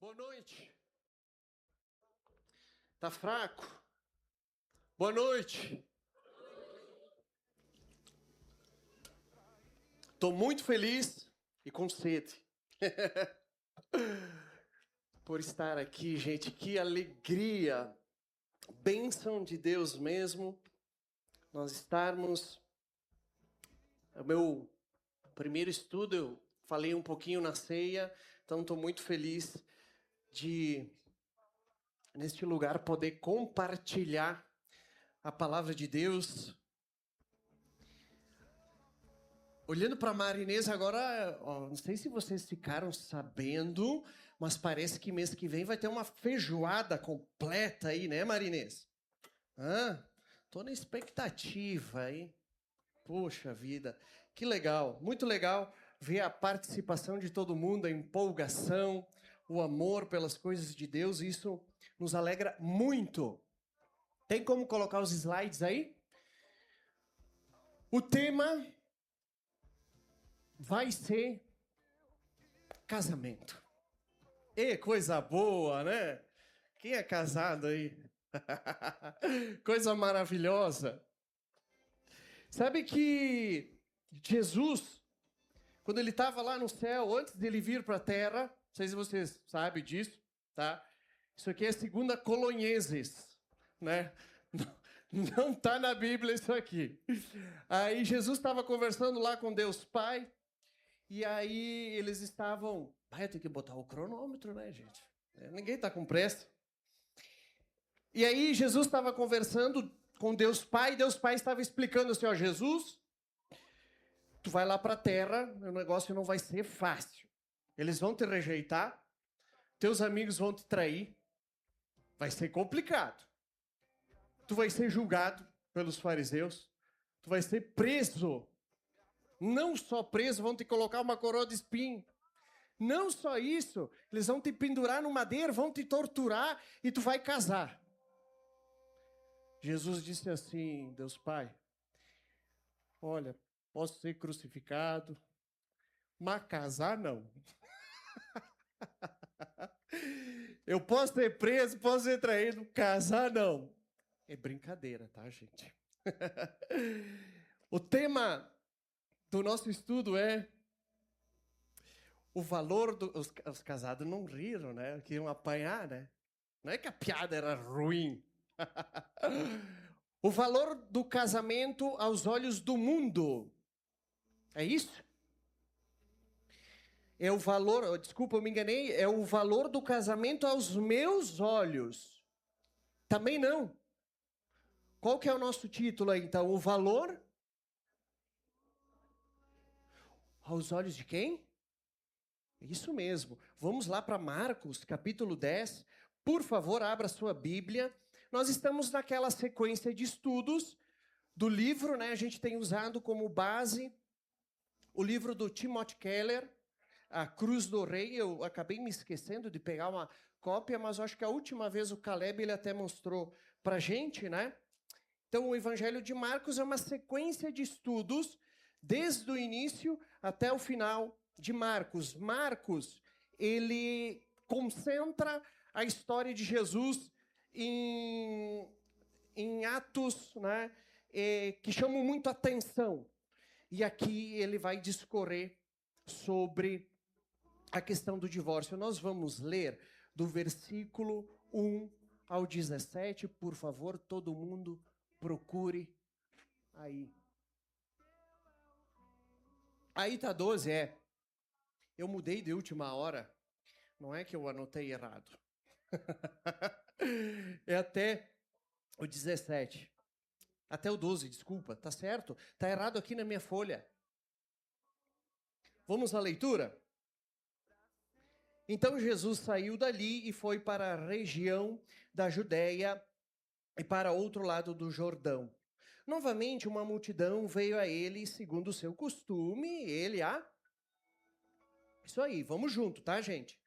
Boa noite. Tá fraco? Boa noite. Tô muito feliz e com sede por estar aqui, gente. Que alegria, bênção de Deus mesmo, nós estarmos. O meu primeiro estudo, eu falei um pouquinho na ceia, então estou muito feliz de, neste lugar, poder compartilhar a palavra de Deus. Olhando para a Marinês agora, ó, não sei se vocês ficaram sabendo, mas parece que mês que vem vai ter uma feijoada completa aí, né, Marinês? Tô na expectativa aí. Poxa vida, que legal, muito legal ver a participação de todo mundo, a empolgação, o amor pelas coisas de Deus, isso nos alegra muito. Tem como colocar os slides aí? O tema vai ser casamento. E coisa boa, né? Quem é casado aí? Coisa maravilhosa. Sabe que Jesus, quando ele estava lá no céu, antes dele vir para a terra, não sei se vocês sabem disso, tá? Isso aqui é segunda Colonheses, né? Não está na Bíblia isso aqui. Aí Jesus estava conversando lá com Deus Pai, e aí eles estavam... Vai ter que botar o cronômetro, né, gente? Ninguém está com pressa. E aí Jesus estava conversando com Deus Pai, e Deus Pai estava explicando assim, ó, Jesus, tu vai lá para a terra, o negócio não vai ser fácil. Eles vão te rejeitar, teus amigos vão te trair, vai ser complicado. Tu vai ser julgado pelos fariseus, tu vai ser preso. Não só preso, vão te colocar uma coroa de espinho. Não só isso, eles vão te pendurar no madeiro, vão te torturar e tu vai casar. Jesus disse assim, Deus Pai, olha, posso ser crucificado, mas casar não. Eu posso ser preso, posso ser traído, casar não. É brincadeira, tá, gente? O tema do nosso estudo é o valor dos... Os casados não riram, né? Queriam apanhar, né? Não é que a piada era ruim. O valor do casamento aos olhos do mundo. É isso? É o valor, desculpa, eu me enganei, é o valor do casamento aos meus olhos. Também não. Qual que é o nosso título aí, então? O valor aos olhos de quem? Isso mesmo. Vamos lá para Marcos, capítulo 10. Por favor, abra sua Bíblia. Nós estamos naquela sequência de estudos do livro, né? A gente tem usado como base o livro do Timothy Keller, A Cruz do Rei. Eu acabei me esquecendo de pegar uma cópia, mas eu acho que a última vez o Caleb ele até mostrou para a gente, né? Então, o Evangelho de Marcos é uma sequência de estudos, desde o início até o final de Marcos. Marcos, ele concentra a história de Jesus em atos, né, que chamam muito atenção. E aqui ele vai discorrer sobre a questão do divórcio. Nós vamos ler do versículo 1 ao 17, por favor, todo mundo procure aí. Aí tá 12, é. Eu mudei de última hora. Não é que eu anotei errado. É até o 17. Até o 12, desculpa. Tá certo? Tá errado aqui na minha folha. Vamos à leitura? Então Jesus saiu dali e foi para a região da Judéia e para outro lado do Jordão. Novamente uma multidão veio a ele, segundo o seu costume, Isso aí, vamos junto, tá, gente?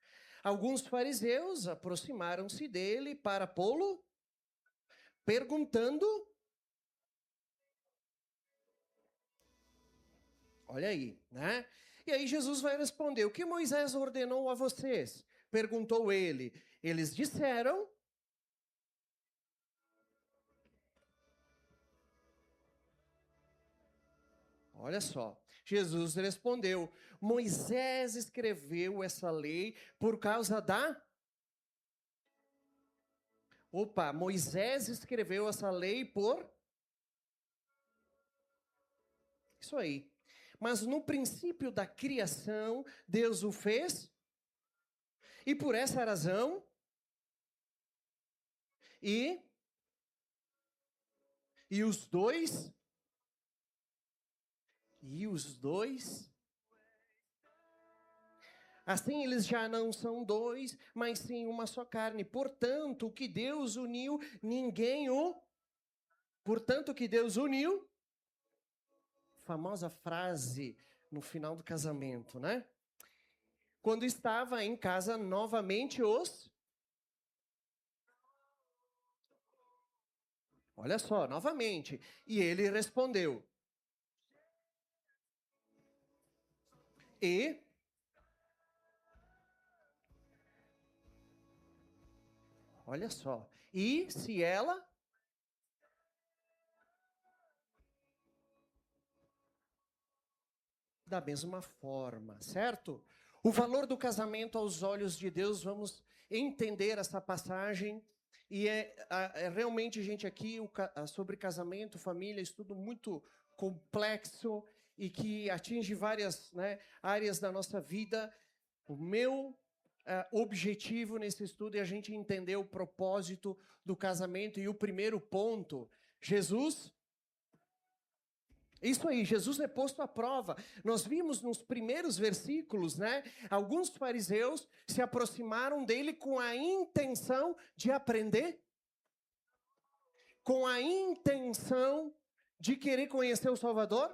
Alguns fariseus aproximaram-se dele para pô-lo, perguntando... Olha aí, né? E aí Jesus vai responder, o que Moisés ordenou a vocês? Perguntou ele. Eles disseram. Olha só. Jesus respondeu: Moisés escreveu essa lei por causa da... Moisés escreveu essa lei por... Isso aí. Mas no princípio da criação, Deus o fez. E por essa razão... E os dois... Assim eles já não são dois, mas sim uma só carne. Portanto, o que Deus uniu, ninguém o... Famosa frase no final do casamento, né? Quando estava em casa novamente Olha só, novamente. E ele respondeu. Olha só. E se ela... Da mesma forma, certo? O valor do casamento aos olhos de Deus, vamos entender essa passagem. E realmente, gente, aqui sobre casamento, família, estudo muito complexo e que atinge várias, né, áreas da nossa vida. O meu objetivo nesse estudo é a gente entender o propósito do casamento. E o primeiro ponto, Jesus... Isso aí, Jesus é posto à prova. Nós vimos nos primeiros versículos, né? Alguns fariseus se aproximaram dele com a intenção de aprender, com a intenção de querer conhecer o Salvador.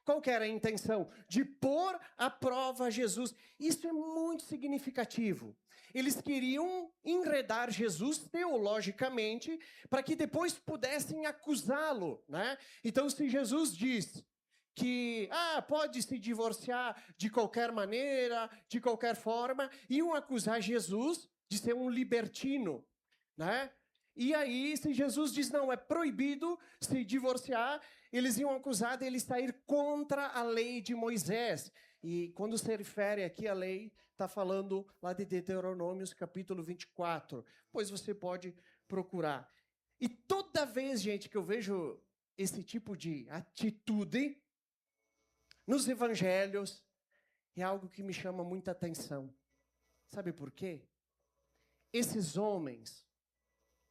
Qual que era a intenção? De pôr à prova Jesus. Isso é muito significativo. Eles queriam enredar Jesus teologicamente para que depois pudessem acusá-lo, né? Então, se Jesus diz que pode se divorciar de qualquer maneira, de qualquer forma, iam acusar Jesus de ser um libertino, né? E aí, se Jesus diz não, é proibido se divorciar, eles iam acusar dele sair contra a lei de Moisés. E quando se refere aqui à lei, está falando lá de Deuteronômios, capítulo 24. Pois você pode procurar. E toda vez, gente, que eu vejo esse tipo de atitude nos evangelhos, é algo que me chama muita atenção. Sabe por quê? Esses homens,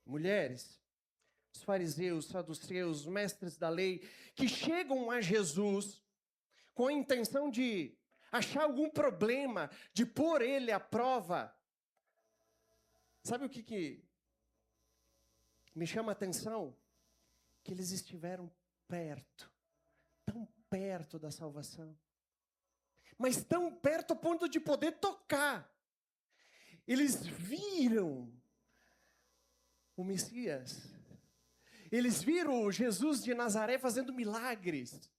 mulheres, os fariseus, saduceus, mestres da lei, que chegam a Jesus com a intenção de achar algum problema, de pôr ele à prova. Sabe o que me chama a atenção? Que eles estiveram perto, tão perto da salvação, mas tão perto a ponto de poder tocar. Eles viram o Messias. Eles viram Jesus de Nazaré fazendo milagres.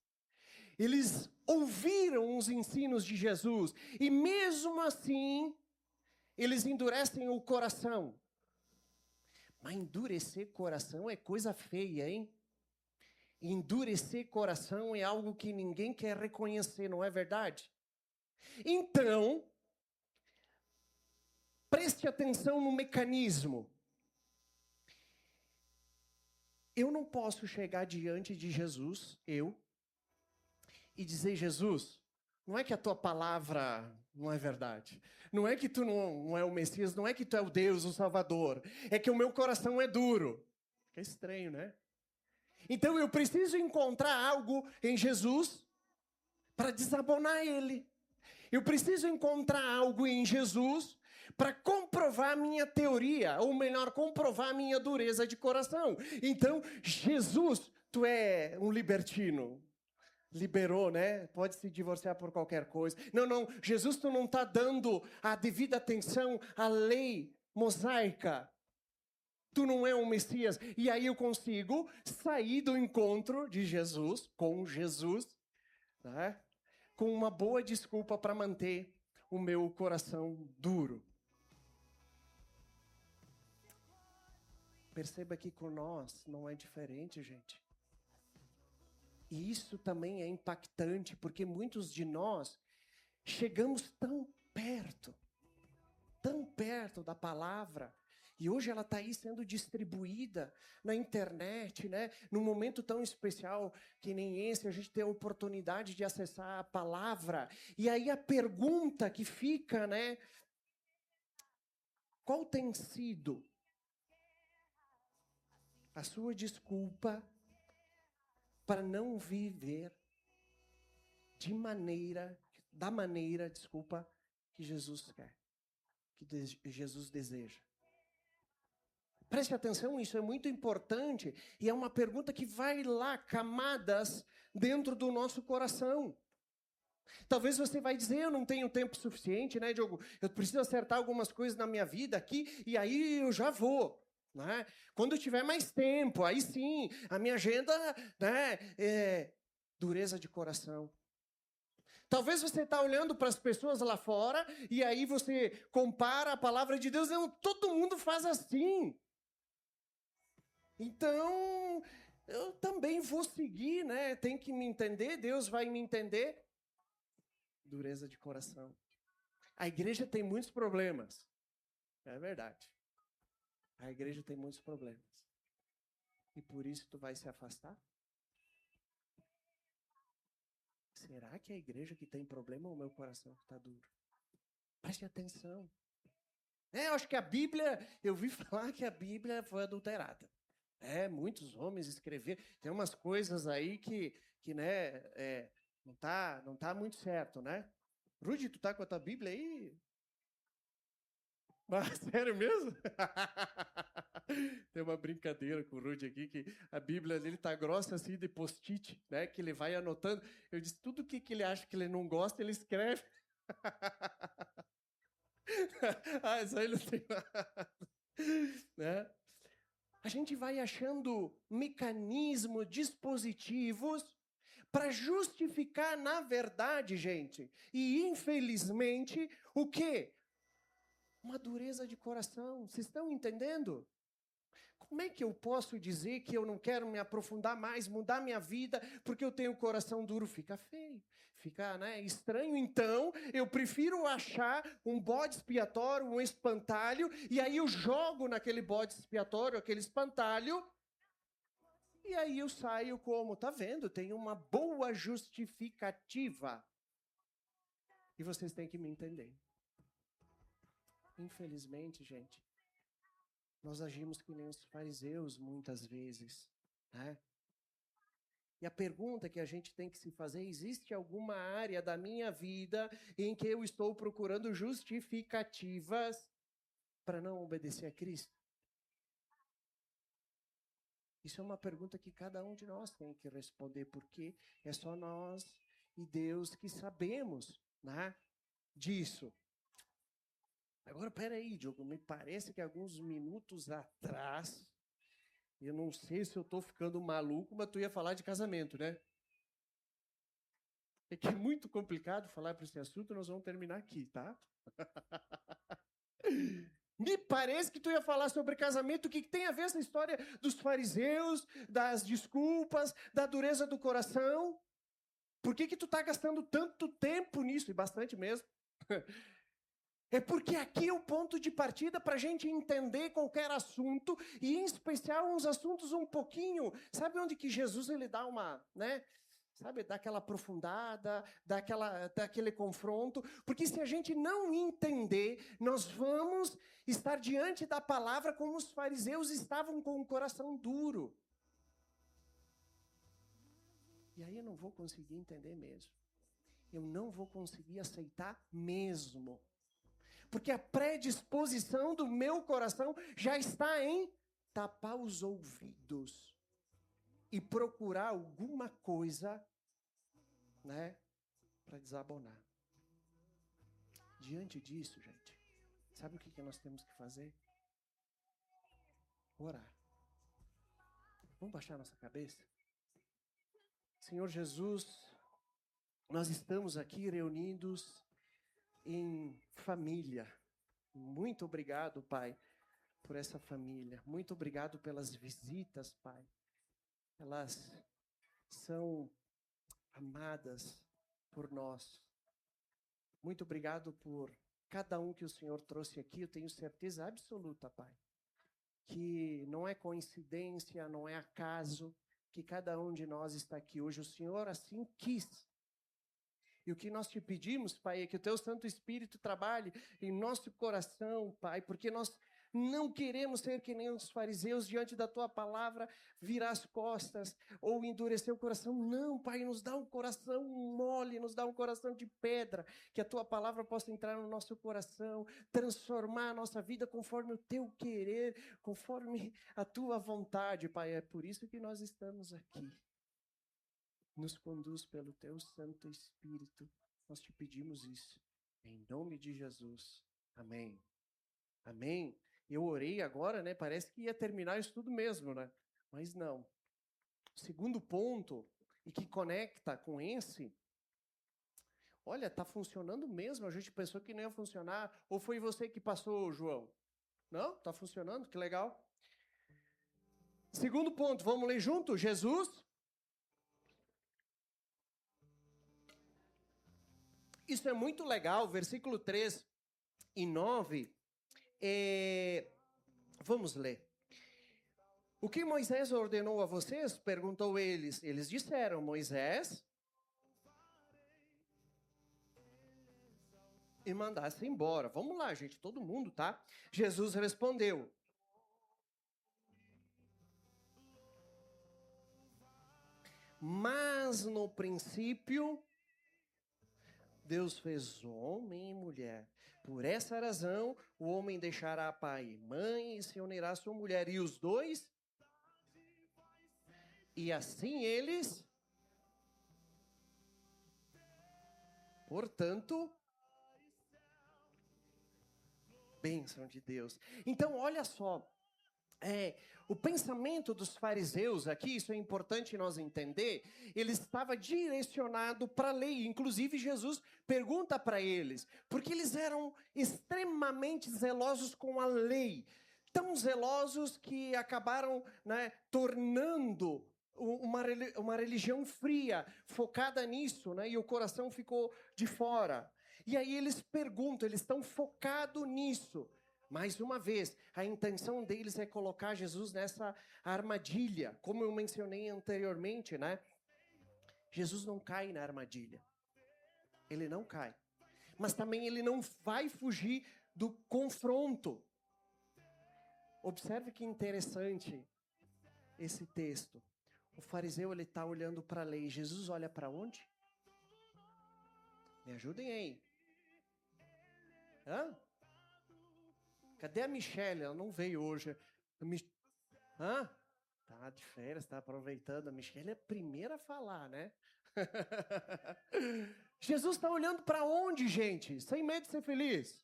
Eles ouviram os ensinos de Jesus. E mesmo assim, eles endurecem o coração. Mas endurecer coração é coisa feia, hein? Endurecer coração é algo que ninguém quer reconhecer, não é verdade? Então, preste atenção no mecanismo. Eu não posso chegar diante de Jesus, e dizer, Jesus, não é que a tua palavra não é verdade. Não é que tu não é o Messias, não é que tu é o Deus, o Salvador. É que o meu coração é duro. É estranho, né? Então eu preciso encontrar algo em Jesus para desabonar ele. Eu preciso encontrar algo em Jesus para comprovar a minha teoria, ou melhor, comprovar a minha dureza de coração. Então, Jesus, tu é um libertino. Liberou, né? Pode se divorciar por qualquer coisa. Não, Jesus, tu não está dando a devida atenção à lei mosaica. Tu não é um Messias. E aí eu consigo sair do encontro de Jesus, com Jesus, né? Com uma boa desculpa para manter o meu coração duro. Perceba que com nós não é diferente, gente. E isso também é impactante, porque muitos de nós chegamos tão perto da palavra, e hoje ela está aí sendo distribuída na internet, né? Num momento tão especial que nem esse, a gente tem a oportunidade de acessar a palavra. E aí a pergunta que fica, né? Qual tem sido a sua desculpa para não viver da maneira, que Jesus quer, que Jesus deseja? Preste atenção, isso é muito importante e é uma pergunta que vai lá, camadas dentro do nosso coração. Talvez você vai dizer, eu não tenho tempo suficiente, né, Diogo? Eu preciso acertar algumas coisas na minha vida aqui e aí eu já vou. Né? Quando eu tiver mais tempo, aí sim, a minha agenda, né, é dureza de coração. Talvez você está olhando para as pessoas lá fora e aí você compara a palavra de Deus, não, todo mundo faz assim. Então, eu também vou seguir, né? Tem que me entender, Deus vai me entender. Dureza de coração. A igreja tem muitos problemas. É verdade. A igreja tem muitos problemas. E por isso tu vai se afastar? Será que é a igreja que tem problema ou o meu coração que está duro? Preste atenção. Eu acho que a Bíblia, eu vi falar que a Bíblia foi adulterada. Muitos homens escreveram. Tem umas coisas aí que né, não tá muito certo, né? Rudy, tu tá com a tua Bíblia aí? Ah, sério mesmo? Tem uma brincadeira com o Rudy aqui, que a Bíblia dele tá grossa assim de post-it, né? Que ele vai anotando. Eu disse, tudo que ele acha que ele não gosta, ele escreve. Isso aí não tem nada. Né? A gente vai achando mecanismos, dispositivos para justificar, na verdade, gente, e infelizmente, o quê? Uma dureza de coração. Vocês estão entendendo? Como é que eu posso dizer que eu não quero me aprofundar mais, mudar minha vida, porque eu tenho o coração duro? Fica feio, fica, né, estranho. Então, eu prefiro achar um bode expiatório, um espantalho, e aí eu jogo naquele bode expiatório, aquele espantalho, e aí eu saio como? Tá vendo? Tem uma boa justificativa. E vocês têm que me entender. Infelizmente, gente, nós agimos que nem os fariseus muitas vezes, né? E a pergunta que a gente tem que se fazer, existe alguma área da minha vida em que eu estou procurando justificativas para não obedecer a Cristo? Isso é uma pergunta que cada um de nós tem que responder, porque é só nós e Deus que sabemos, né, disso. Agora, peraí, Diogo, me parece que alguns minutos atrás, eu não sei se eu estou ficando maluco, mas tu ia falar de casamento, né? É que é muito complicado falar para esse assunto, nós vamos terminar aqui, tá? Me parece que tu ia falar sobre casamento, o que tem a ver essa história dos fariseus, das desculpas, da dureza do coração? Por que tu está gastando tanto tempo nisso? E bastante mesmo. É porque aqui é o ponto de partida para a gente entender qualquer assunto, e em especial uns assuntos um pouquinho, sabe onde que Jesus ele dá uma, né? Sabe, dá aquela aprofundada, daquele confronto, porque se a gente não entender, nós vamos estar diante da palavra como os fariseus estavam com o coração duro. E aí eu não vou conseguir entender mesmo. Eu não vou conseguir aceitar mesmo. Porque a predisposição do meu coração já está em tapar os ouvidos e procurar alguma coisa, né, para desabonar. Diante disso, gente, sabe o que nós temos que fazer? Orar. Vamos baixar nossa cabeça? Senhor Jesus, nós estamos aqui reunidos em família. Muito obrigado, Pai, por essa família. Muito obrigado pelas visitas, Pai. Elas são amadas por nós. Muito obrigado por cada um que o Senhor trouxe aqui. Eu tenho certeza absoluta, Pai, que não é coincidência, não é acaso que cada um de nós está aqui hoje. O Senhor assim quis. E o que nós te pedimos, Pai, é que o Teu Santo Espírito trabalhe em nosso coração, Pai, porque nós não queremos ser que nem os fariseus diante da Tua palavra, virar as costas ou endurecer o coração. Não, Pai, nos dá um coração mole, nos dá um coração de pedra, que a Tua palavra possa entrar no nosso coração, transformar a nossa vida conforme o Teu querer, conforme a Tua vontade, Pai. É por isso que nós estamos aqui. Nos conduz pelo Teu Santo Espírito. Nós te pedimos isso. Em nome de Jesus. Amém. Amém. Eu orei agora, né? Parece que ia terminar isso tudo mesmo, né? Mas não. Segundo ponto, e que conecta com esse, olha, tá funcionando mesmo. A gente pensou que não ia funcionar. Ou foi você que passou, João? Não? Tá funcionando? Que legal. Segundo ponto, vamos ler junto? Jesus. Isso é muito legal, versículo 3 e 9. Vamos ler. O que Moisés ordenou a vocês? Perguntou eles. Eles disseram, Moisés, e mandasse embora. Vamos lá, gente, todo mundo, tá? Jesus respondeu. Mas no princípio, Deus fez homem e mulher. Por essa razão, o homem deixará pai e mãe e se unirá à sua mulher. E os dois, e assim eles, portanto, bênção de Deus. Então, olha só, o pensamento dos fariseus aqui, isso é importante nós entender, ele estava direcionado para a lei. Inclusive, Jesus pergunta para eles, porque eles eram extremamente zelosos com a lei. Tão zelosos que acabaram, né, tornando uma religião fria, focada nisso, né, e o coração ficou de fora. E aí eles perguntam, eles estão focados nisso. Mais uma vez, a intenção deles é colocar Jesus nessa armadilha. Como eu mencionei anteriormente, né? Jesus não cai na armadilha. Ele não cai. Mas também ele não vai fugir do confronto. Observe que interessante esse texto. O fariseu, ele está olhando para a lei. Jesus olha para onde? Me ajudem aí. Hã? Cadê a Michelle? Ela não veio hoje. Hã? Tá de férias, tá aproveitando. A Michelle é a primeira a falar, né? Jesus está olhando para onde, gente? Sem medo de ser feliz.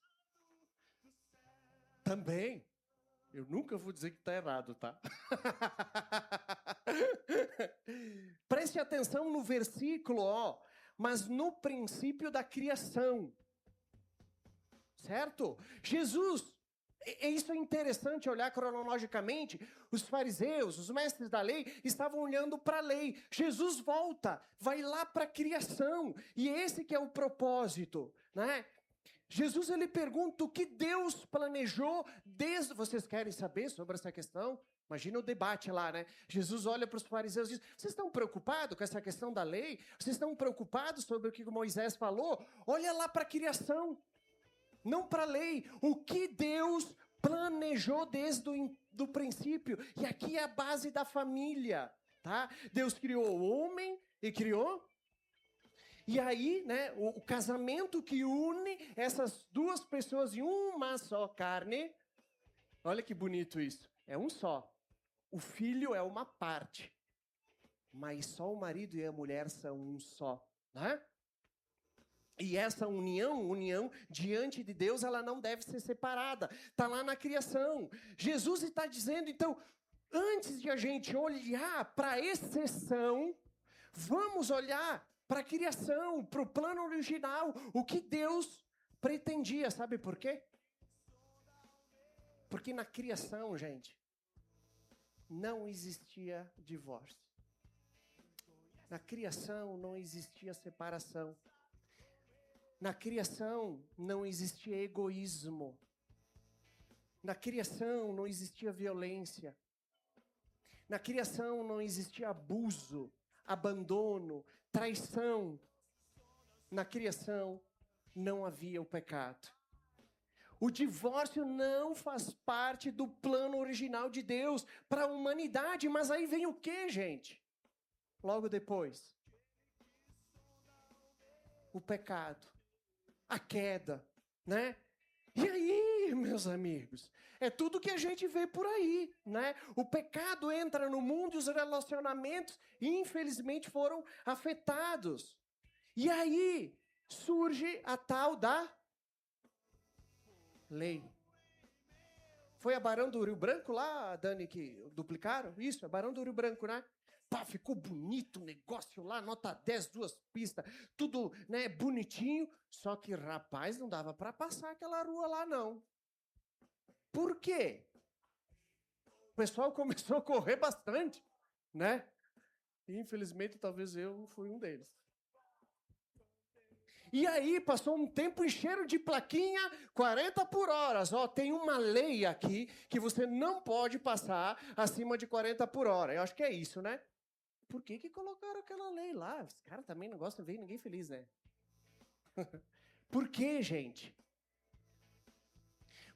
Também. Eu nunca vou dizer que está errado, tá? Preste atenção no versículo, ó. Mas no princípio da criação. Certo? Jesus, isso é interessante olhar cronologicamente. Os fariseus, os mestres da lei, estavam olhando para a lei. Jesus volta, vai lá para a criação. E esse que é o propósito, né? Jesus, ele pergunta o que Deus planejou desde... Vocês querem saber sobre essa questão? Imagina o debate lá, né? Jesus olha para os fariseus e diz, vocês estão preocupados com essa questão da lei? Vocês estão preocupados sobre o que Moisés falou? Olha lá para a criação, não para a lei. O que Deus planejou desde o princípio. E aqui é a base da família, tá? Deus criou o homem e criou... E aí, né, o casamento que une essas duas pessoas em uma só carne, olha que bonito isso, é um só. O filho é uma parte, mas só o marido e a mulher são um só, né? E essa união diante de Deus, ela não deve ser separada. Está lá na criação. Jesus está dizendo, então, antes de a gente olhar para a exceção, vamos olhar para a criação, para o plano original, o que Deus pretendia. Sabe por quê? Porque na criação, gente, não existia divórcio. Na criação não existia separação. Na criação não existia egoísmo. Na criação não existia violência. Na criação não existia abuso, abandono, traição. Na criação não havia o pecado. O divórcio não faz parte do plano original de Deus para a humanidade, mas aí vem o quê, gente? Logo depois, o pecado, a queda, né? E aí, meus amigos, é tudo que a gente vê por aí, né? O pecado entra no mundo e os relacionamentos, infelizmente, foram afetados. E aí surge a tal da lei. Foi a Barão do Rio Branco lá, Dani, que duplicaram? Isso, a Barão do Rio Branco, né? Pá, ficou bonito o negócio lá, nota 10, 2 pistas, tudo, né, bonitinho. Só que, rapaz, não dava para passar aquela rua lá, não. Por quê? O pessoal começou a correr bastante, né? E, infelizmente, talvez eu fui um deles. E aí, passou um tempo, encheram de plaquinha, 40 por hora. Ó, tem uma lei aqui que você não pode passar acima de 40 por hora. Eu acho que é isso, né? Por que colocaram aquela lei lá? Os caras também não gostam de ver ninguém feliz, né? Por quê, gente?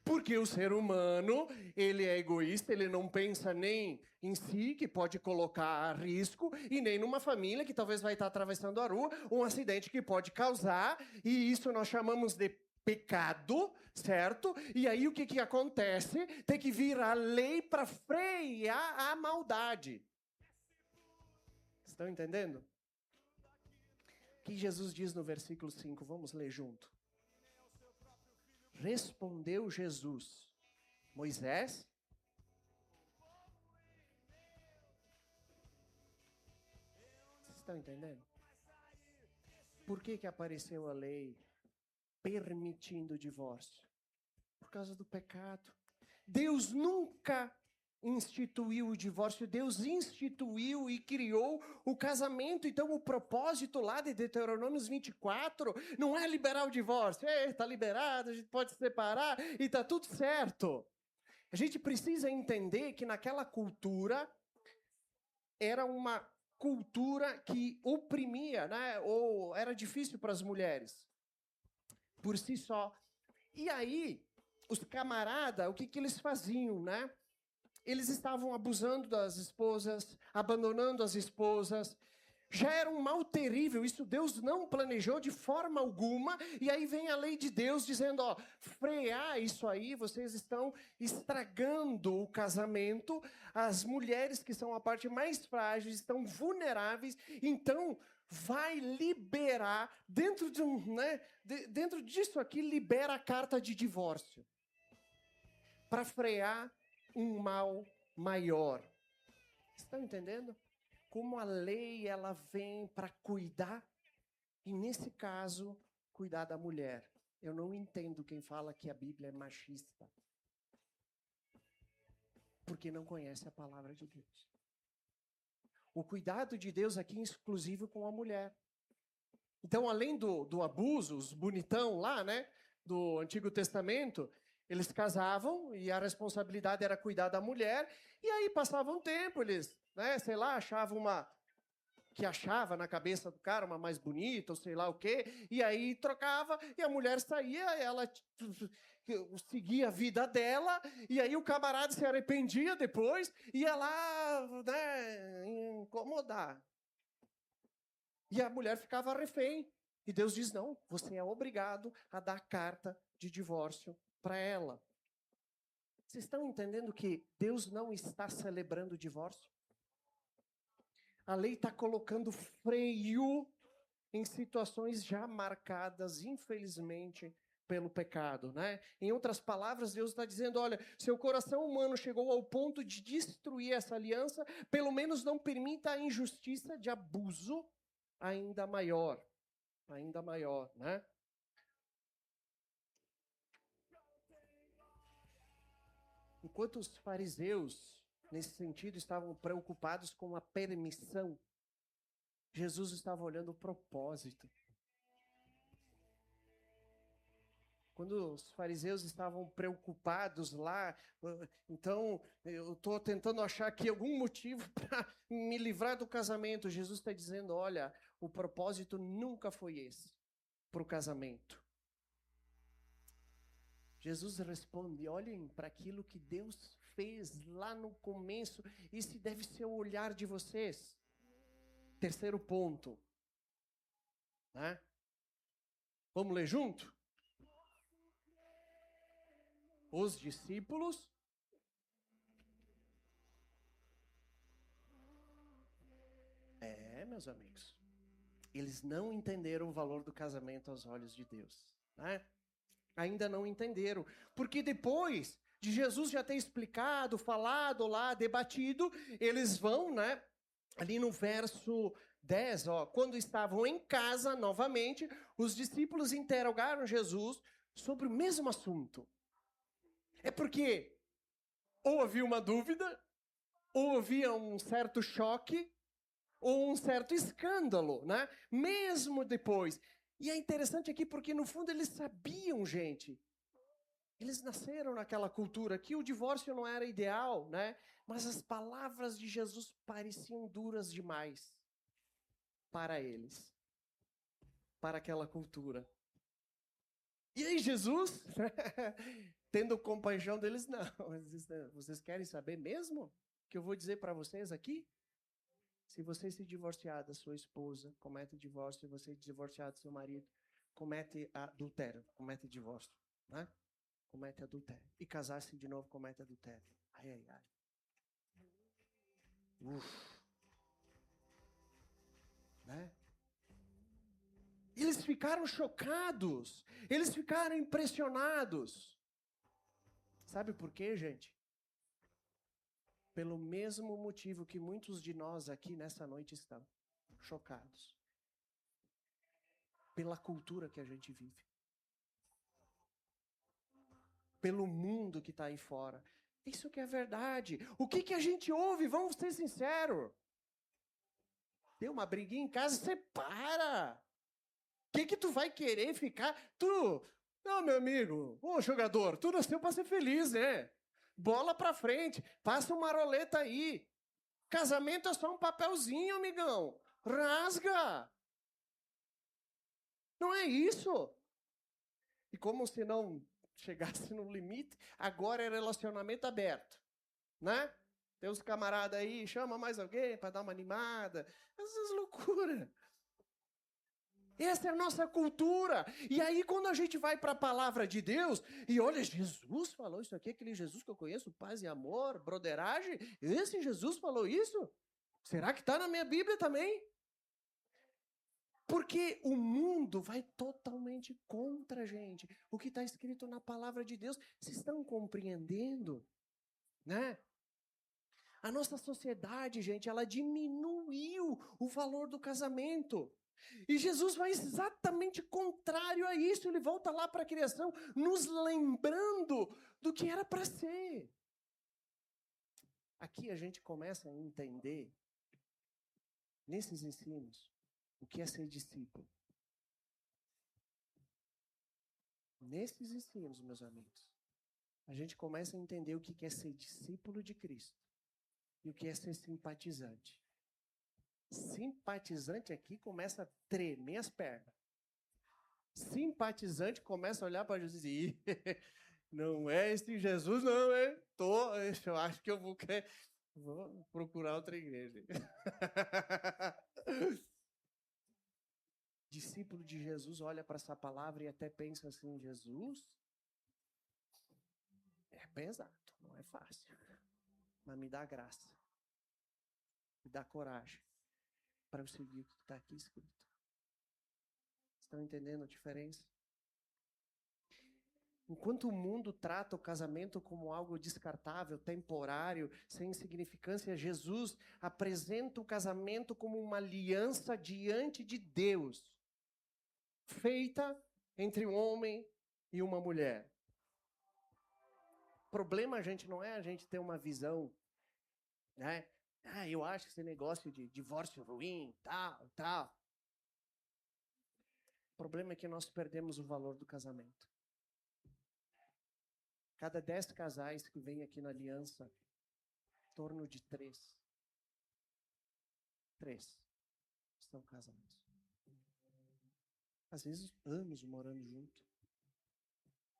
Porque o ser humano, ele é egoísta, ele não pensa nem em si, que pode colocar a risco, e nem numa família que talvez vai estar atravessando a rua, um acidente que pode causar, e isso nós chamamos de pecado, certo? E aí o que acontece? Tem que vir a lei para frear a maldade. Estão entendendo? O que Jesus diz no versículo 5? Vamos ler junto. Respondeu Jesus, Moisés, vocês estão entendendo? Por que apareceu a lei permitindo o divórcio? Por causa do pecado. Deus nunca instituiu o divórcio, Deus instituiu e criou o casamento. Então o propósito lá de Deuteronômios 24 não é liberar o divórcio. Está liberado, a gente pode se separar e está tudo certo. A gente precisa entender que naquela cultura era uma cultura que oprimia, né? Ou era difícil para as mulheres por si só. E aí, os camaradas, o que eles faziam, né? Eles estavam abusando das esposas, abandonando as esposas. Já era um mal terrível, isso Deus não planejou de forma alguma, e aí vem a lei de Deus dizendo, ó, frear isso aí, vocês estão estragando o casamento, as mulheres que são a parte mais frágil, estão vulneráveis, então vai liberar, dentro dentro disso aqui, libera a carta de divórcio, para frear um mal maior. Estão entendendo? Como a lei ela vem para cuidar, e nesse caso, cuidar da mulher. Eu não entendo quem fala que a Bíblia é machista. Porque não conhece a palavra de Deus. O cuidado de Deus aqui é exclusivo com a mulher. Então, além do abuso, os bonitão lá, né, do Antigo Testamento, eles casavam e a responsabilidade era cuidar da mulher, e aí passava um tempo, eles, né, sei lá, achavam que achava na cabeça do cara uma mais bonita, ou sei lá o quê, e aí trocava, e a mulher saía, ela seguia a vida dela, e aí o camarada se arrependia depois, ia lá, né, incomodar. E a mulher ficava refém. E Deus diz, não, você é obrigado a dar carta de divórcio para ela. Vocês estão entendendo que Deus não está celebrando o divórcio? A lei está colocando freio em situações já marcadas, infelizmente, pelo pecado, né? Em outras palavras, Deus está dizendo, olha, seu coração humano chegou ao ponto de destruir essa aliança, pelo menos não permita a injustiça de abuso ainda maior, né? Enquanto os fariseus, nesse sentido, estavam preocupados com a permissão, Jesus estava olhando o propósito. Quando os fariseus estavam preocupados lá, então eu estou tentando achar aqui algum motivo para me livrar do casamento. Jesus está dizendo, olha, o propósito nunca foi esse, para o casamento. Jesus responde, olhem para aquilo que Deus fez lá no começo, esse deve ser o olhar de vocês. Terceiro ponto, né? Vamos ler junto? Os discípulos meus amigos, eles não entenderam o valor do casamento aos olhos de Deus, né? Ainda não entenderam, porque depois de Jesus já ter explicado, falado lá, debatido, eles vão, né? Ali no verso 10, ó, quando estavam em casa novamente, os discípulos interrogaram Jesus sobre o mesmo assunto. É porque ou havia uma dúvida, ou havia um certo choque, ou um certo escândalo, né? Mesmo depois. E é interessante aqui porque, no fundo, eles sabiam, gente. Eles nasceram naquela cultura que o divórcio não era ideal, né? Mas as palavras de Jesus pareciam duras demais para eles, para aquela cultura. E aí Jesus, tendo compaixão deles, não, vocês querem saber mesmo que eu vou dizer para vocês aqui? Se você se divorciar da sua esposa, comete divórcio. Se você se divorciar do seu marido, comete adultério, comete divórcio, né? Comete adultério. E casar-se de novo, comete adultério. Ai, ai, ai. Né? Eles ficaram chocados. Eles ficaram impressionados. Sabe por quê, gente? Pelo mesmo motivo que muitos de nós aqui nessa noite estão chocados. Pela cultura que a gente vive. Pelo mundo que está aí fora. Isso que é verdade. O que a gente ouve? Vamos ser sinceros. Tem uma briguinha em casa, separa. O que tu vai querer ficar? Não, meu amigo, ô jogador, tu nasceu para ser feliz, né? Bola pra frente, passa uma roleta aí. Casamento é só um papelzinho, amigão. Rasga. Não é isso. E como se não chegasse no limite, agora é relacionamento aberto, né? Tem uns camaradas aí, chama mais alguém para dar uma animada. Essas loucuras. Essa é a nossa cultura. E aí, quando a gente vai para a palavra de Deus, e olha, Jesus falou isso aqui, aquele Jesus que eu conheço, paz e amor, broderagem, esse Jesus falou isso? Será que está na minha Bíblia também? Porque o mundo vai totalmente contra a gente. O que está escrito na palavra de Deus, vocês estão compreendendo? Né? A nossa sociedade, gente, ela diminuiu o valor do casamento. E Jesus vai exatamente contrário a isso. Ele volta lá para a criação, nos lembrando do que era para ser. Aqui a gente começa a entender, nesses ensinos, o que é ser discípulo. Nesses ensinos, meus amigos, a gente começa a entender o que é ser discípulo de Cristo e o que é ser simpatizante. Simpatizante aqui começa a tremer as pernas. Simpatizante começa a olhar para Jesus e dizer, não é esse Jesus não, hein? Eu acho que eu vou procurar outra igreja. Discípulo de Jesus olha para essa palavra e até pensa assim, Jesus é pesado, não é fácil, mas me dá graça, me dá coragem para eu seguir o que está aqui escrito. Estão entendendo a diferença? Enquanto o mundo trata o casamento como algo descartável, temporário, sem significância, Jesus apresenta o casamento como uma aliança diante de Deus, feita entre um homem e uma mulher. problema, gente, não é a gente ter uma visão, né? Ah, eu acho que esse negócio de divórcio ruim, tal. O problema é que nós perdemos o valor do casamento. Cada 10 casais que vêm aqui na aliança, em torno de 3 estão casados. Às vezes, anos morando junto.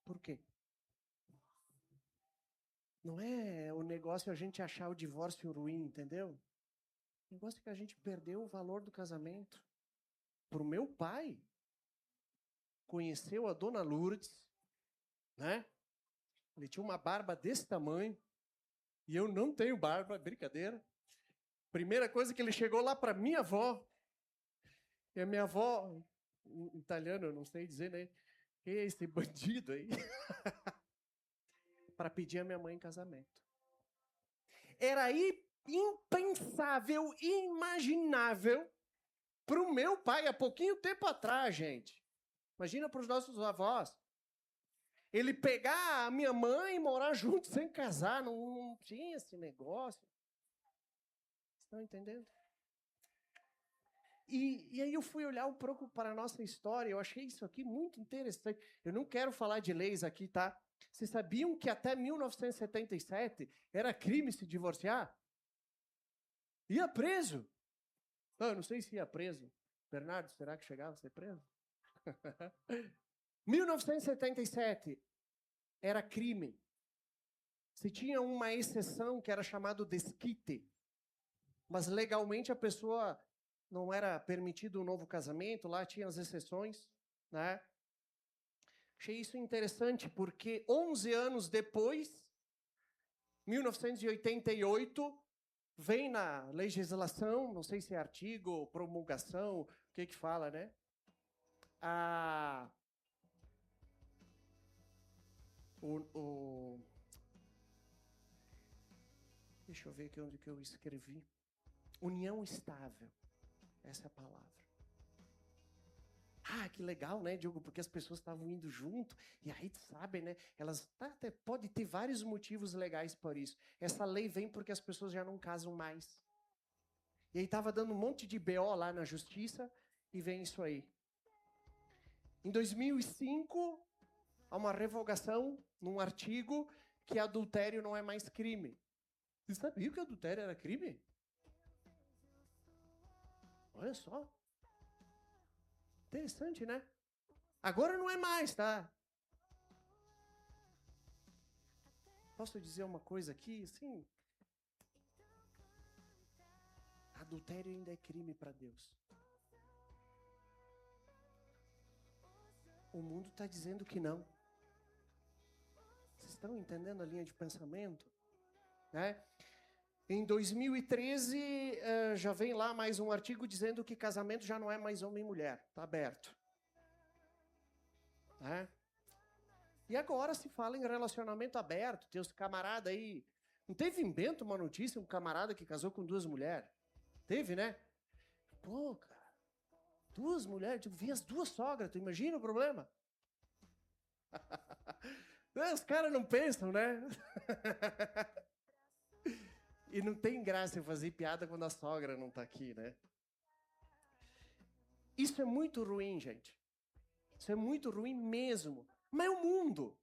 Por quê? Não é o negócio a gente achar o divórcio ruim, entendeu? O negócio é que a gente perdeu o valor do casamento. Pro meu pai, conheceu a dona Lourdes, né? Ele tinha uma barba desse tamanho, e eu não tenho barba, brincadeira. Primeira coisa que ele chegou lá para minha avó, e a minha avó, em italiano, eu não sei dizer, né? Que é esse bandido aí? Para pedir a minha mãe em casamento. Era impensável, inimaginável para o meu pai, há pouquinho tempo atrás, gente. Imagina para os nossos avós. Ele pegar a minha mãe e morar junto sem casar, não tinha esse negócio. Estão entendendo? E aí eu fui olhar um pouco para a nossa história, eu achei isso aqui muito interessante. Eu não quero falar de leis aqui, tá? Vocês sabiam que até 1977 era crime se divorciar? Ia preso. Eu não sei se ia preso. Bernardo, será que chegava a ser preso? 1977 era crime. Se tinha uma exceção que era chamado desquite, mas legalmente a pessoa não era permitido um novo casamento, lá tinha as exceções, né? Achei isso interessante porque 11 anos depois, 1988, vem na legislação, não sei se é artigo, promulgação, o que fala, né? Deixa eu ver aqui onde que eu escrevi. União estável. Essa é a palavra. Ah, que legal, né, Diogo? Porque as pessoas estavam indo junto, e aí, sabe, né? Elas até pode ter vários motivos legais por isso. Essa lei vem porque as pessoas já não casam mais. E aí estava dando um monte de BO lá na justiça, e vem isso aí. Em 2005, há uma revogação num artigo que adultério não é mais crime. Você sabia que adultério era crime? Olha só. Interessante, né? Agora não é mais, tá? Posso dizer uma coisa aqui, assim? Adultério ainda é crime para Deus. O mundo está dizendo que não. Vocês estão entendendo a linha de pensamento? Né? Em 2013, já vem lá mais um artigo dizendo que casamento já não é mais homem e mulher. Está aberto. Né? E agora se fala em relacionamento aberto. Tem os camaradas aí. Não teve em Bento uma notícia, um camarada que casou com 2 mulheres? Teve, né? Pô, cara. 2 mulheres, tu vi as 2 sogras, tu imagina o problema? Os caras não pensam, né? E não tem graça eu fazer piada quando a sogra não tá aqui, né? Isso é muito ruim, gente. Isso é muito ruim mesmo. Mas é o mundo.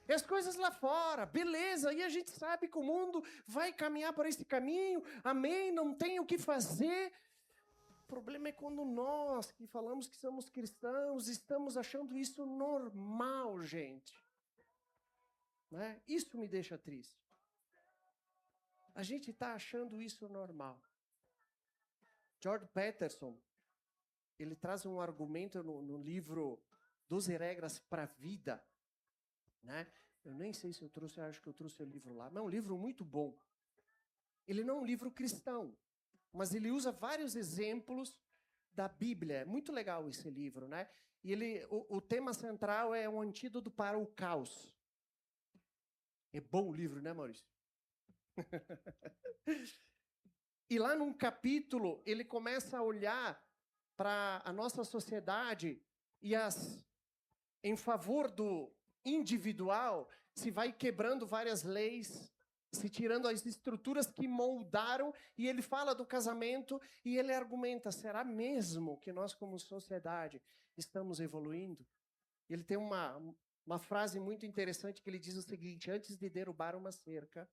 E as coisas lá fora, beleza, e a gente sabe que o mundo vai caminhar por esse caminho, amém, não tem o que fazer. O problema é quando nós, que falamos que somos cristãos, estamos achando isso normal, gente. Né? Isso me deixa triste. A gente está achando isso normal. George Peterson, ele traz um argumento no livro 12 Regras para a Vida, né? Eu nem sei se eu trouxe, eu acho que eu trouxe o livro lá, mas é um livro muito bom. Ele não é um livro cristão, mas ele usa vários exemplos da Bíblia. É muito legal esse livro, né? E o tema central é um antídoto para o caos. É bom o livro, né, Maurício? E lá num capítulo, ele começa a olhar para a nossa sociedade e em favor individual, se vai quebrando várias leis, se tirando as estruturas que moldaram, e ele fala do casamento e ele argumenta, será mesmo que nós como sociedade estamos evoluindo? Ele tem uma frase muito interessante que ele diz o seguinte, antes de derrubar uma cerca,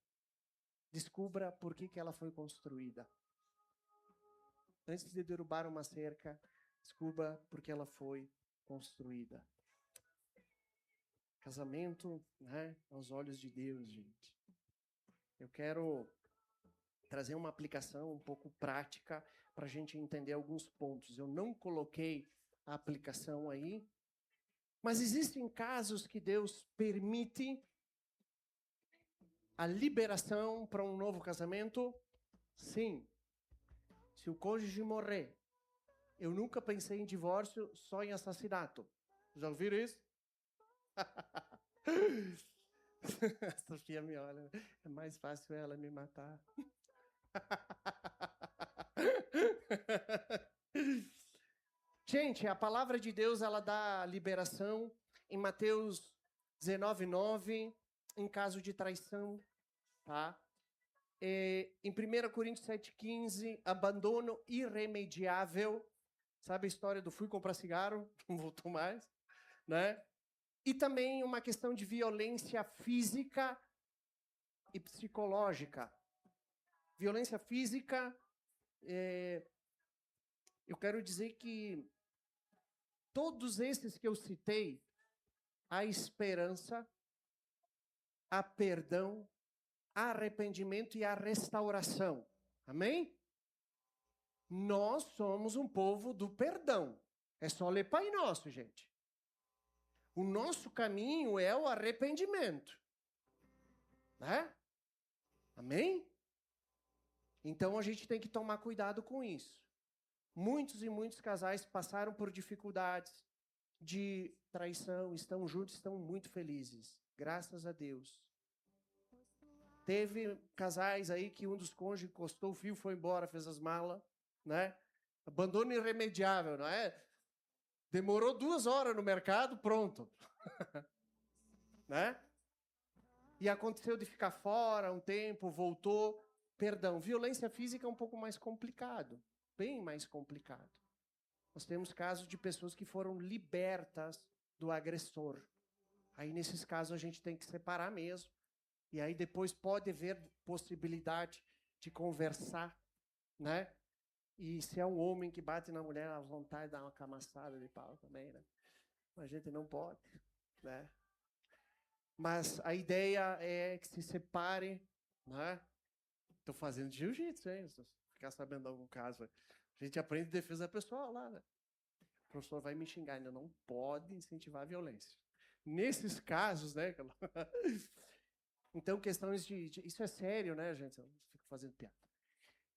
descubra por que ela foi construída. Antes de derrubar uma cerca, descubra por que ela foi construída. Casamento, né, aos olhos de Deus, gente. Eu quero trazer uma aplicação um pouco prática para a gente entender alguns pontos. Eu não coloquei a aplicação aí, mas existem casos que Deus permite a liberação para um novo casamento? Sim. Se o cônjuge morrer, eu nunca pensei em divórcio, só em assassinato. Já ouviram isso? A Sofia me olha, é mais fácil ela me matar. Gente, a palavra de Deus, ela dá liberação em Mateus 19:9, em caso de traição, tá? Em 1 Coríntios 7:15, abandono irremediável. Sabe a história do fui comprar cigarro, não voltou mais, né? E também uma questão de violência física e psicológica. Violência física, eu quero dizer que todos esses que eu citei, há esperança, há perdão, há arrependimento e há restauração. Amém? Nós somos um povo do perdão. É só ler Pai Nosso, gente. O nosso caminho é o arrependimento. Né? Amém? Então a gente tem que tomar cuidado com isso. Muitos e muitos casais passaram por dificuldades de traição, estão juntos, estão muito felizes. Graças a Deus. Teve casais aí que um dos cônjuges encostou o fio, foi embora, fez as malas, né? Abandono irremediável, não é? Demorou 2 horas no mercado, pronto. Né? E aconteceu de ficar fora um tempo, voltou. Perdão, violência física é um pouco mais complicado, bem mais complicado. Nós temos casos de pessoas que foram libertas do agressor. Aí, nesses casos, a gente tem que separar mesmo. E aí, depois pode haver possibilidade de conversar, né? E se é um homem que bate na mulher, à vontade de dar uma camaçada de pau também, né? A gente não pode, né? Mas a ideia é que se separe, né? Estou fazendo jiu-jitsu, hein? Se ficar sabendo de algum caso. A gente aprende defesa pessoal lá, né? O professor vai me xingar, ainda não pode incentivar a violência. Nesses casos, né? Então, questões isso é sério, né, gente? Eu fico fazendo piada.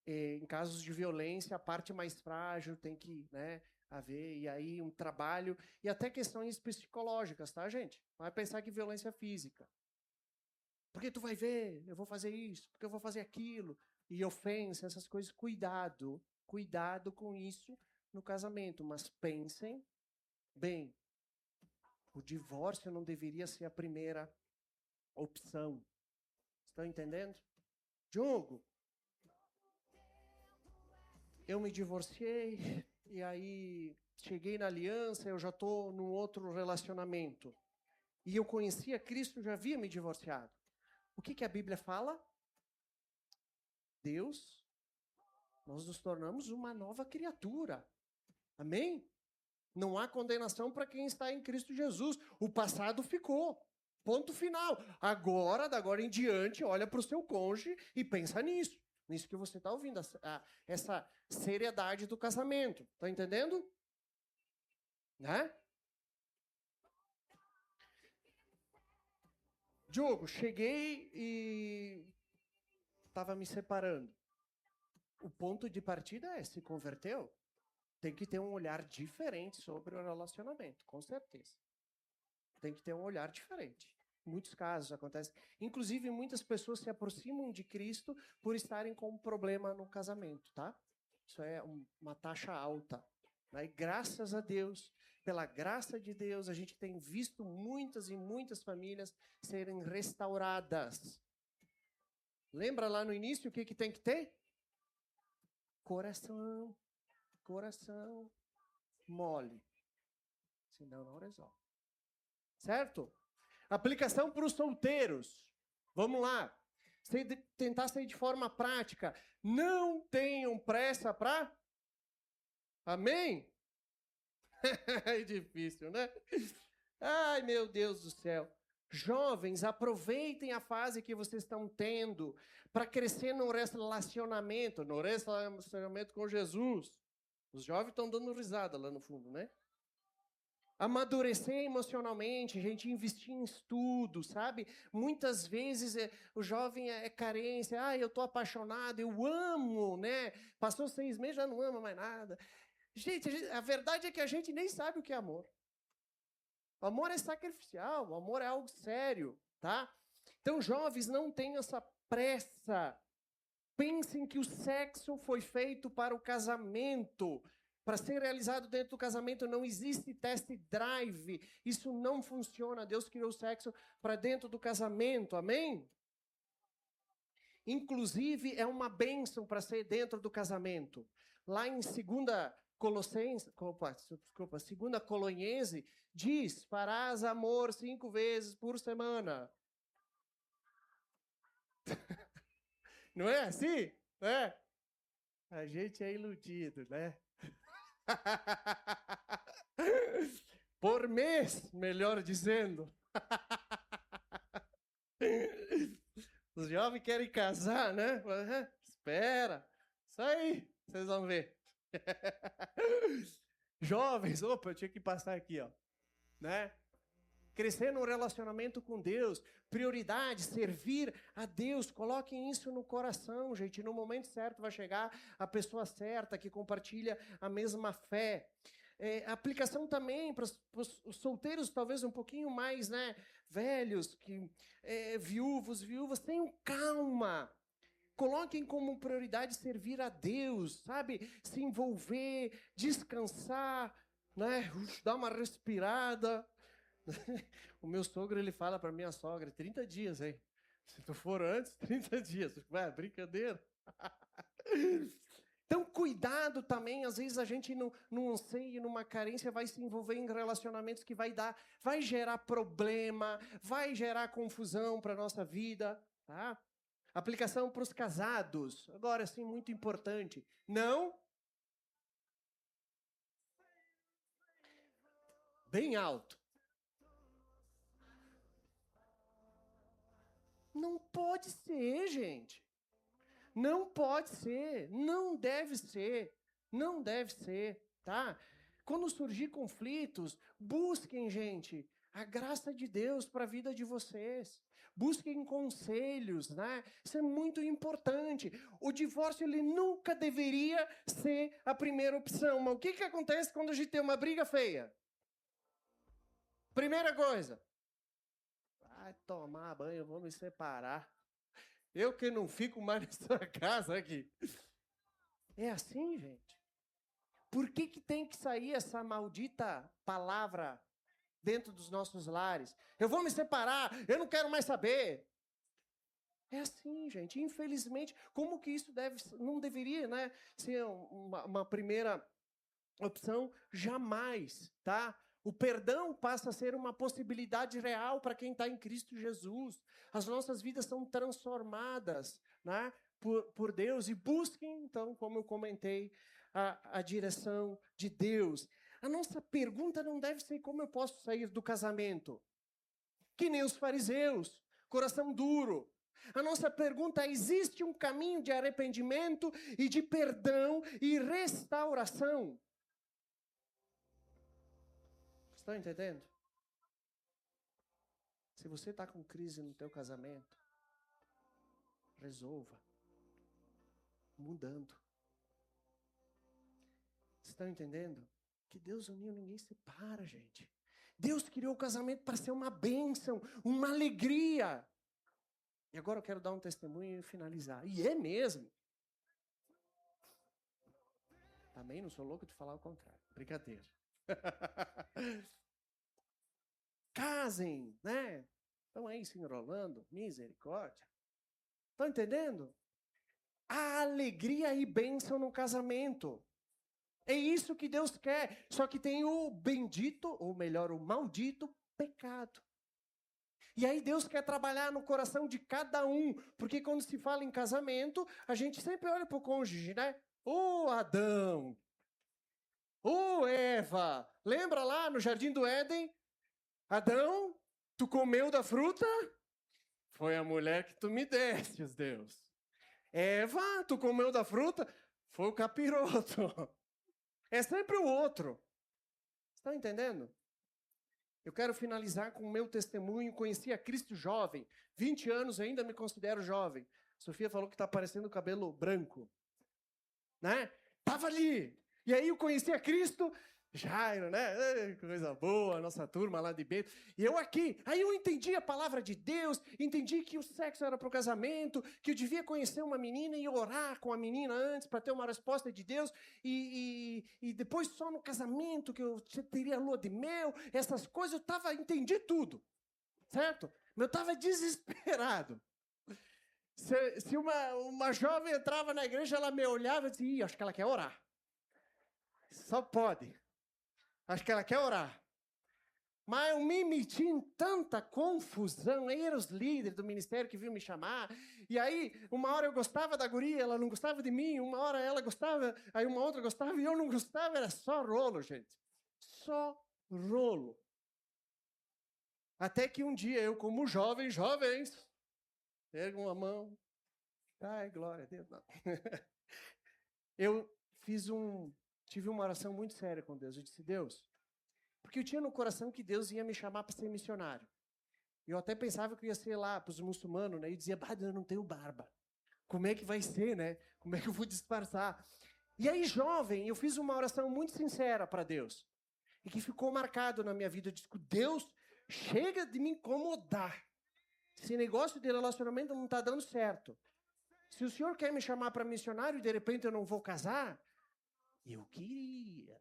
Em casos de violência, a parte mais frágil tem que, né, haver, e aí um trabalho, e até questões psicológicas, tá, gente? Não vai pensar que violência é física. Porque tu vai ver, eu vou fazer isso, porque eu vou fazer aquilo, e ofensa, essas coisas, cuidado com isso no casamento, mas pensem bem, o divórcio não deveria ser a primeira opção. Estão entendendo? Diogo, eu me divorciei, e aí cheguei na aliança, eu já estou num outro relacionamento. E eu conhecia Cristo, já havia me divorciado. O que a Bíblia fala? Deus, nós nos tornamos uma nova criatura. Amém? Não há condenação para quem está em Cristo Jesus. O passado ficou. Ponto final. Agora, da agora em diante, olha para o seu cônjuge e pensa nisso. Nisso que você está ouvindo. Essa seriedade do casamento. Está entendendo? Né? Diogo, cheguei e estava me separando. O ponto de partida é, se converteu, tem que ter um olhar diferente sobre o relacionamento, com certeza. Tem que ter um olhar diferente. Em muitos casos acontece. Inclusive, muitas pessoas se aproximam de Cristo por estarem com um problema no casamento, tá? Isso é uma taxa alta. E graças a Deus, pela graça de Deus, a gente tem visto muitas e muitas famílias serem restauradas. Lembra lá no início o que tem que ter? Coração mole. Senão não resolve. Certo? Aplicação para os solteiros. Vamos lá. Tentar ser de forma prática. Não tenham pressa para... Amém? É difícil, né? Ai, meu Deus do céu. Jovens, aproveitem a fase que vocês estão tendo para crescer no relacionamento com Jesus. Os jovens estão dando risada lá no fundo, né? Amadurecer emocionalmente, a gente investir em estudo, sabe? Muitas vezes o jovem é carência. Eu estou apaixonado, eu amo, né? Passou 6 meses, já não ama mais nada. Gente, a verdade é que a gente nem sabe o que é amor. O amor é sacrificial, o amor é algo sério, tá? Então, jovens, não tenham essa pressa. Pensem que o sexo foi feito para o casamento. Para ser realizado dentro do casamento não existe test drive. Isso não funciona. Deus criou o sexo para dentro do casamento. Amém? Inclusive, é uma bênção para ser dentro do casamento. Lá em 2 Coloniense, diz, farás amor 5 vezes por semana. Não é assim? É. A gente é iludido, né? Por mês, melhor dizendo. Os jovens querem casar, né? Espera. Isso aí, vocês vão ver. Jovens, eu tinha que passar aqui, ó, né? Crescer no relacionamento com Deus, prioridade, servir a Deus, coloquem isso no coração, gente, no momento certo vai chegar a pessoa certa, que compartilha a mesma fé. Aplicação também para os solteiros, talvez um pouquinho mais, né, velhos, viúvas, tenham calma. Coloquem como prioridade servir a Deus, sabe? Se envolver, descansar, né? Dar uma respirada. O meu sogro, ele fala para minha sogra, 30 dias, hein? Se tu for antes, 30 dias. Ué, brincadeira. Então, cuidado também, às vezes a gente num anseio, numa carência, vai se envolver em relacionamentos que vai gerar problema, vai gerar confusão para a nossa vida, tá? Aplicação para os casados. Agora, sim, muito importante. Não. Bem alto. Não pode ser, gente. Não pode ser. Não deve ser. Não deve ser, tá? Quando surgir conflitos, busquem, gente, a graça de Deus para a vida de vocês. Busquem conselhos, né? Isso é muito importante. O divórcio, ele nunca deveria ser a primeira opção. Mas o que acontece quando a gente tem uma briga feia? Primeira coisa. Vai tomar banho, vou me separar. Eu que não fico mais nessa casa aqui. É assim, gente. Por que tem que sair essa maldita palavra dentro dos nossos lares? Eu vou me separar, eu não quero mais saber. É assim, gente. Infelizmente, como que isso não deveria, né, ser uma primeira opção? Jamais, tá? O perdão passa a ser uma possibilidade real para quem está em Cristo Jesus. As nossas vidas são transformadas, né, por Deus. E busquem, então, como eu comentei, a direção de Deus. A nossa pergunta não deve ser como eu posso sair do casamento. Que nem os fariseus, coração duro. A nossa pergunta é: existe um caminho de arrependimento e de perdão e restauração? Estão entendendo? Se você está com crise no teu casamento, resolva. Mudando. Estão entendendo? Que Deus uniu, ninguém separa, gente. Deus criou o casamento para ser uma bênção, uma alegria. E agora eu quero dar um testemunho e finalizar. E é mesmo. Amém? Não sou louco de falar o contrário. Brincadeira. Casem, né? Estão aí se enrolando. Misericórdia. Estão entendendo? Há alegria e bênção no casamento. É isso que Deus quer. Só que tem o bendito, ou melhor, o maldito pecado. E aí Deus quer trabalhar no coração de cada um. Porque quando se fala em casamento, a gente sempre olha para o cônjuge, né? Ô Adão! Ô Eva! Lembra lá no Jardim do Éden? Adão, tu comeu da fruta? Foi a mulher que tu me destes, Deus. Eva, tu comeu da fruta? Foi o capiroto. É sempre o outro. Estão entendendo? Eu quero finalizar com o meu testemunho. Conheci a Cristo jovem. 20 anos, ainda me considero jovem. Sofia falou que está parecendo cabelo branco. Né? Tava ali. E aí eu conheci a Cristo, Jairo, né? Coisa boa, nossa turma lá de Bento. E eu aqui. Aí eu entendi a palavra de Deus, entendi que o sexo era para o casamento, que eu devia conhecer uma menina e orar com a menina antes para ter uma resposta de Deus. E depois só no casamento que eu teria lua de mel, essas coisas, entendi tudo. Certo? Eu estava desesperado. Se uma jovem entrava na igreja, ela me olhava e dizia, acho que ela quer orar. Só pode. Acho que ela quer orar. Mas eu me meti em tanta confusão. Aí eram os líderes do ministério que vinham me chamar. E aí, uma hora eu gostava da guria, ela não gostava de mim. Uma hora ela gostava, aí uma outra gostava e eu não gostava. Era só rolo, gente. Só rolo. Até que um dia eu, como jovens, ergo uma mão. Ai, glória a Deus. Não. Eu tive uma oração muito séria com Deus. Eu disse, Deus, porque eu tinha no coração que Deus ia me chamar para ser missionário. Eu até pensava que eu ia ser lá para os muçulmanos, né? E dizia, eu não tenho barba. Como é que vai ser, né? Como é que eu vou disfarçar? E aí, jovem, eu fiz uma oração muito sincera para Deus. E que ficou marcado na minha vida. Eu disse, Deus, chega de me incomodar. Esse negócio de relacionamento não está dando certo. Se o Senhor quer me chamar para missionário e de repente eu não vou casar, eu queria.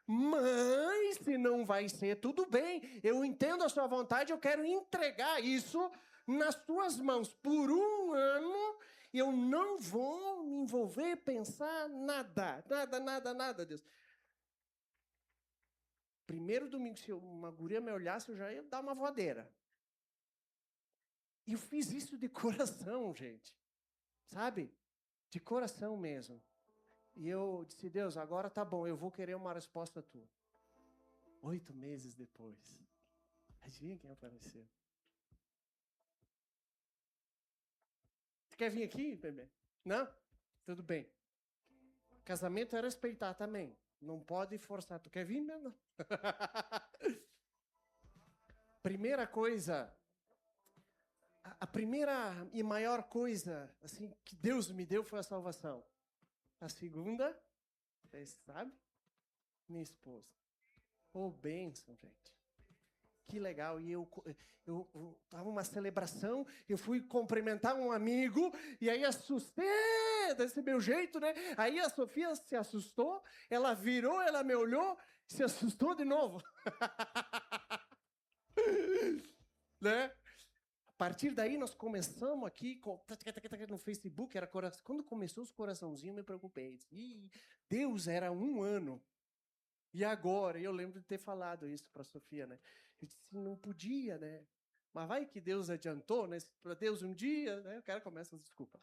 Mas se não vai ser, tudo bem. Eu entendo a sua vontade, eu quero entregar isso nas tuas mãos. Por um ano, eu não vou me envolver, pensar nada. Nada, Deus. Primeiro domingo, se uma guria me olhasse, eu já ia dar uma voadeira. E eu fiz isso de coração, gente. Sabe? De coração mesmo. E eu disse, Deus, agora tá bom, eu vou querer uma resposta tua. 8 meses depois. Adivinha quem apareceu? Você quer vir aqui, bebê? Não? Tudo bem. Casamento é respeitar também. Não pode forçar. Tu quer vir mesmo? Primeira coisa, a primeira e maior coisa assim que Deus me deu foi a salvação. A segunda, vocês sabem? Minha esposa. Oh, bênção, gente. Que legal. E eu tava uma celebração, eu fui cumprimentar um amigo, e aí assustei, desse meu jeito, né? Aí a Sofia se assustou, ela virou, ela me olhou, se assustou de novo. Né? A partir daí nós começamos aqui no Facebook, era quando começou os coraçãozinhos, eu me preocupei. Ih, Deus, era 1 ano. E agora? Eu lembro de ter falado isso para a Sofia, né? Eu disse, não podia, né? Mas vai que Deus adiantou, né? Para Deus um dia, né? O cara começa a desculpa.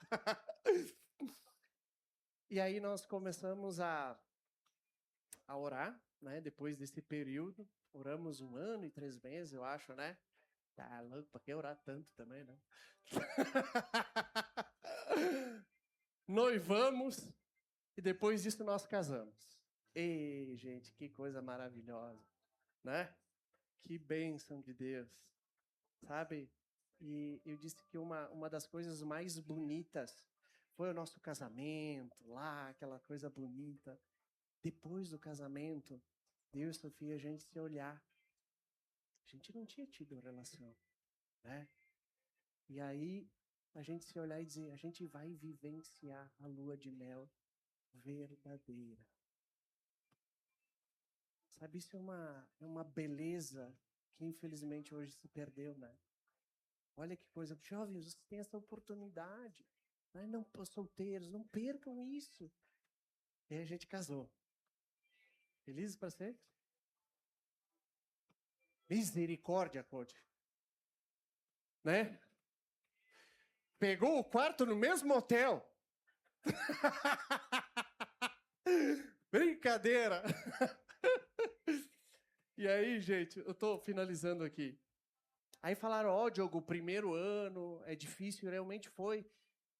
E aí nós começamos a orar, né? Depois desse período, oramos 1 ano e 3 meses, eu acho, né? Tá louco, para que orar tanto também, né? Noivamos e depois disso nós casamos. Ei, gente, que coisa maravilhosa, né? Que bênção de Deus, sabe? E eu disse que uma das coisas mais bonitas foi o nosso casamento, lá, aquela coisa bonita. Depois do casamento, eu e Sofia, a gente se olhar. A gente não tinha tido relação, né? E aí, a gente se olhar e dizer, a gente vai vivenciar a lua de mel verdadeira. Sabe, isso é uma beleza que infelizmente hoje se perdeu, né? Olha que coisa, jovens, vocês têm essa oportunidade. Né? Não, solteiros, não percam isso. E aí a gente casou. Felizes para sempre? Misericórdia, Code. Né? Pegou o quarto no mesmo hotel. Brincadeira. E aí, gente, eu tô finalizando aqui. Aí falaram, ó, Diogo, o primeiro ano é difícil, realmente foi.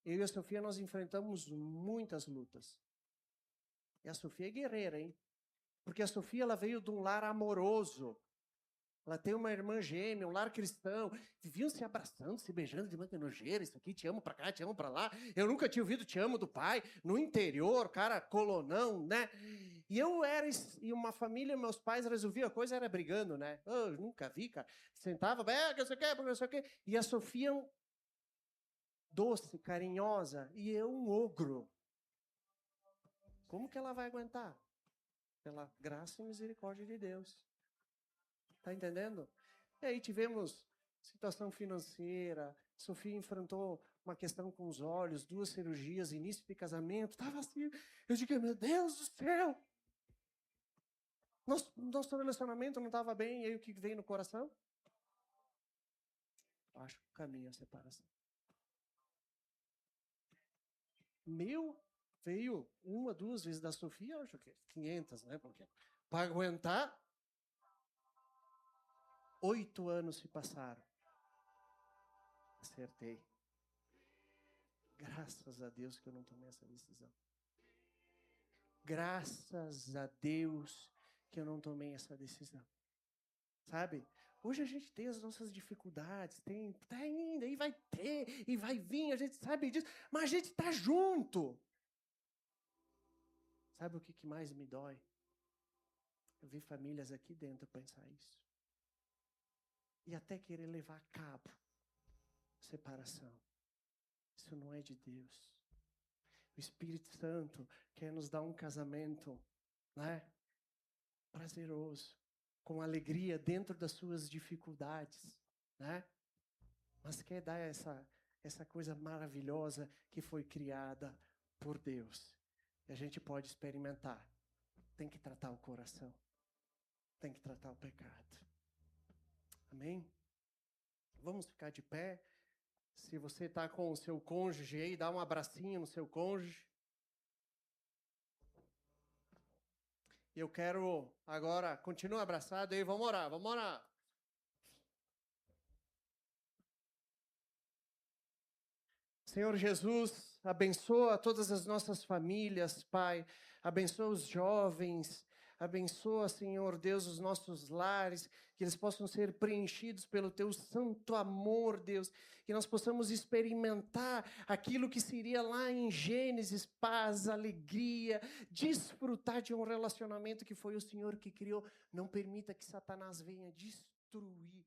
Eu e a Sofia, nós enfrentamos muitas lutas. E a Sofia é guerreira, hein? Porque a Sofia, ela veio de um lar amoroso. Ela tem uma irmã gêmea, um lar cristão. Viviam se abraçando, se beijando de manga nojeira. Isso aqui, te amo pra cá, te amo pra lá. Eu nunca tinha ouvido te amo do pai. No interior, cara, colonão, né? E e uma família, meus pais resolviam a coisa, era brigando, né? Eu nunca vi, cara. Sentava, não sei o quê, não sei o quê. E a Sofia, doce, carinhosa, e eu um ogro. Como que ela vai aguentar? Pela graça e misericórdia de Deus. Tá entendendo? E aí tivemos situação financeira, Sofia enfrentou uma questão com os olhos, 2 cirurgias, início de casamento, tava assim, eu digo, meu Deus do céu! Nosso relacionamento não estava bem, e aí o que veio no coração? Acho que o caminho é a separação. Veio 1, 2 vezes da Sofia, acho que 500, né? Porque para aguentar, 8 anos se passaram. Acertei. Graças a Deus que eu não tomei essa decisão. Graças a Deus que eu não tomei essa decisão. Sabe? Hoje a gente tem as nossas dificuldades, tá ainda, e vai ter, e vai vir, a gente sabe disso, mas a gente tá junto. Sabe o que mais me dói? Eu vi famílias aqui dentro pensar isso. E até querer levar a cabo separação. Isso não é de Deus. O Espírito Santo quer nos dar um casamento, né? Prazeroso, com alegria dentro das suas dificuldades, né? Mas quer dar essa coisa maravilhosa que foi criada por Deus. E a gente pode experimentar. Tem que tratar o coração. Tem que tratar o pecado. Amém? Vamos ficar de pé. Se você está com o seu cônjuge aí, dá um abracinho no seu cônjuge. Eu quero agora, continua abraçado aí, vamos orar, vamos orar. Senhor Jesus, abençoa todas as nossas famílias, Pai. Abençoa os jovens. Abençoa, Senhor Deus, os nossos lares, que eles possam ser preenchidos pelo Teu santo amor, Deus. Que nós possamos experimentar aquilo que seria lá em Gênesis, paz, alegria, desfrutar de um relacionamento que foi o Senhor que criou. Não permita que Satanás venha destruir